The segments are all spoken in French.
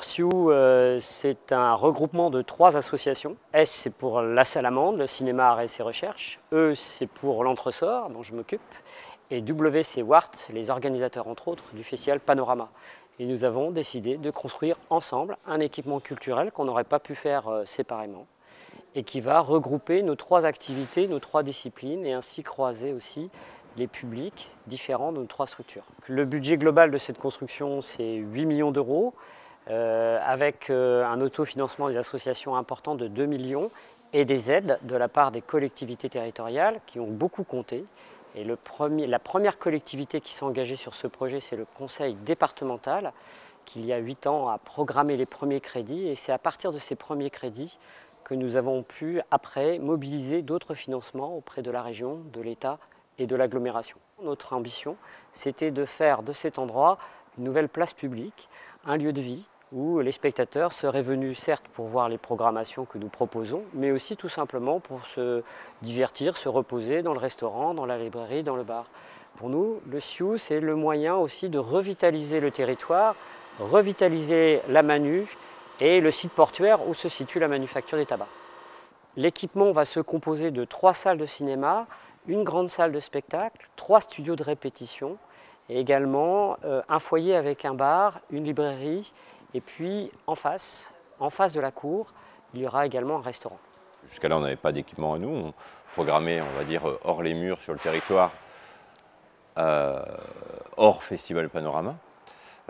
SIOU, c'est un regroupement de 3 associations. S, c'est pour la Salamande, le cinéma, arts et recherches. E, c'est pour l'Entresort, dont je m'occupe. Et W, c'est WART, les organisateurs, entre autres, du festival Panorama. Et nous avons décidé de construire ensemble un équipement culturel qu'on n'aurait pas pu faire séparément et qui va regrouper nos 3 activités, nos 3 disciplines et ainsi croiser aussi les publics différents de nos 3 structures. Le budget global de cette construction, c'est 8 millions d'euros. Avec un autofinancement des associations important de 2 millions et des aides de la part des collectivités territoriales qui ont beaucoup compté. Et la première collectivité qui s'est engagée sur ce projet, c'est le conseil départemental qui, il y a 8 ans, a programmé les premiers crédits. Et c'est à partir de ces premiers crédits que nous avons pu, après, mobiliser d'autres financements auprès de la région, de l'État et de l'agglomération. Notre ambition, c'était de faire de cet endroit une nouvelle place publique, un lieu de vie où les spectateurs seraient venus certes pour voir les programmations que nous proposons, mais aussi tout simplement pour se divertir, se reposer dans le restaurant, dans la librairie, dans le bar. Pour nous, le SIOU, c'est le moyen aussi de revitaliser le territoire, revitaliser la Manu et le site portuaire où se situe la manufacture des tabacs. L'équipement va se composer de 3 salles de cinéma, une grande salle de spectacle, 3 studios de répétition, et également un foyer avec un bar, une librairie, et puis en face de la cour, il y aura également un restaurant. Jusqu'à là, on n'avait pas d'équipement à nous, on programmait, on va dire, hors les murs sur le territoire, hors Festival Panorama.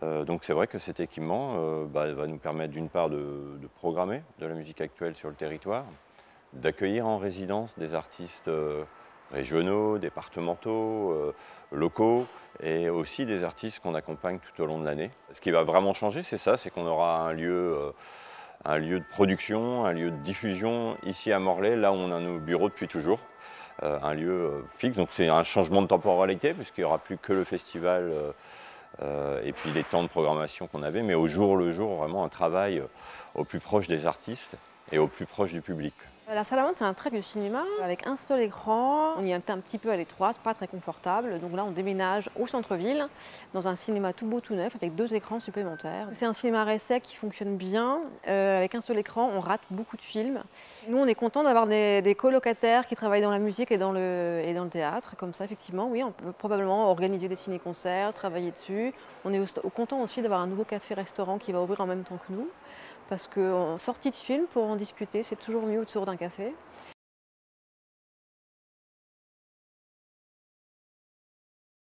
Donc c'est vrai que cet équipement va nous permettre d'une part de programmer de la musique actuelle sur le territoire, d'accueillir en résidence des artistes régionaux, départementaux, locaux et aussi des artistes qu'on accompagne tout au long de l'année. Ce qui va vraiment changer, c'est ça, c'est qu'on aura un lieu de production, un lieu de diffusion ici à Morlaix, là où on a nos bureaux depuis toujours, un lieu fixe. Donc c'est un changement de temporalité puisqu'il n'y aura plus que le festival et puis les temps de programmation qu'on avait, mais au jour le jour, vraiment un travail au plus proche des artistes et au plus proche du public. La Salamande, c'est un très vieux cinéma avec un seul écran. On y est un petit peu à l'étroit, c'est pas très confortable. Donc là, on déménage au centre-ville, dans un cinéma tout beau, tout neuf, avec 2 écrans supplémentaires. C'est un cinéma arrêt sec qui fonctionne bien. Avec un seul écran, on rate beaucoup de films. Nous, on est content d'avoir des colocataires qui travaillent dans la musique et dans le théâtre. Comme ça, effectivement, oui, on peut probablement organiser des ciné-concerts, travailler dessus. On est content aussi d'avoir un nouveau café-restaurant qui va ouvrir en même temps que nous. Parce qu'en sortie de film, pour en discuter, c'est toujours mieux autour d'un café.